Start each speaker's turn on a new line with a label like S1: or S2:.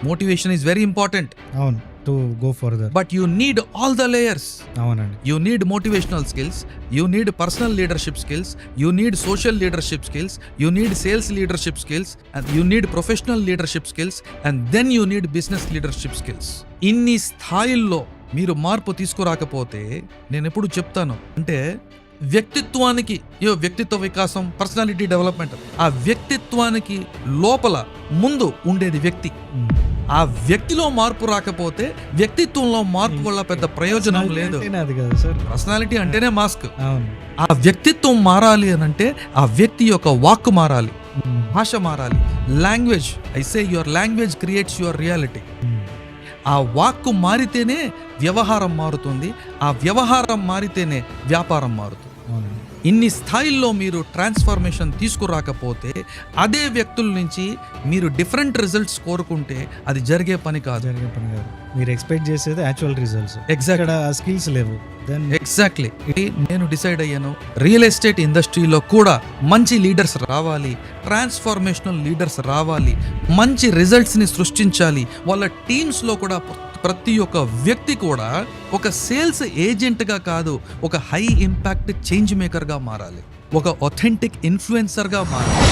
S1: Motivation is very important.
S2: అవును, to go further.
S1: But you need all the layers.
S2: అవునండి.
S1: You need motivational skills, you need personal leadership skills, you need social leadership skills, you need sales leadership skills, and you need professional leadership skills, and then you need business leadership skills. ఇన్ని స్థాయిల్లో మీరు మార్పు తీసుకురాకపోతే, నేను ఎప్పుడు చెప్తాను అంటే, వ్యక్తిత్వానికి వ్యక్తిత్వ వికాసం, పర్సనాలిటీ డెవలప్మెంట్, ఆ వ్యక్తిత్వానికి లోపల ముందు ఉండేది వ్యక్తి. ఆ వ్యక్తిలో మార్పు రాకపోతే వ్యక్తిత్వంలో మార్పు వల్ల పెద్ద ప్రయోజనం లేదు.
S2: అది కదా సార్,
S1: పర్సనాలిటీ అంటేనే మాస్క్.
S2: అవును.
S1: ఆ వ్యక్తిత్వం మారాలి అని అంటే ఆ వ్యక్తి యొక్క వాక్ మారాలి, భాష మారాలి. Language, I say your language creates your reality. ఆ వాక్కు మారితేనే వ్యవహారం మారుతుంది, ఆ వ్యవహారం మారితేనే వ్యాపారం మారుతుంది. ఇన్ని స్థాయిల్లో మీరు ట్రాన్స్ఫర్మేషన్ తీసుకురాకపోతే, అదే వ్యక్తుల నుంచి మీరు డిఫరెంట్ రిజల్ట్స్ కోరుకుంటే అది జరిగే పని కాదు.
S2: మీరు ఎక్స్పెక్ట్ చేసేది యాక్చువల్ రిజల్ట్స్.
S1: ఎగ్జాక్ట్లీ,
S2: స్కిల్స్ లేవు.
S1: ఎగ్జాక్ట్లీ. నేను డిసైడ్ అయ్యాను, రియల్ ఎస్టేట్ ఇండస్ట్రీలో కూడా మంచి లీడర్స్ రావాలి, ట్రాన్స్ఫర్మేషనల్ లీడర్స్ రావాలి, మంచి రిజల్ట్స్ని సృష్టించాలి. వాళ్ళ టీమ్స్లో కూడా ప్రతి ఒక్క వ్యక్తి కూడా ఒక సేల్స్ ఏజెంట్గా కాదు, ఒక హై ఇంపాక్ట్ చేంజ్ మేకర్గా మారాలి, ఒక ఒథెంటిక్ ఇన్ఫ్లుయెన్సర్గా మారాలి.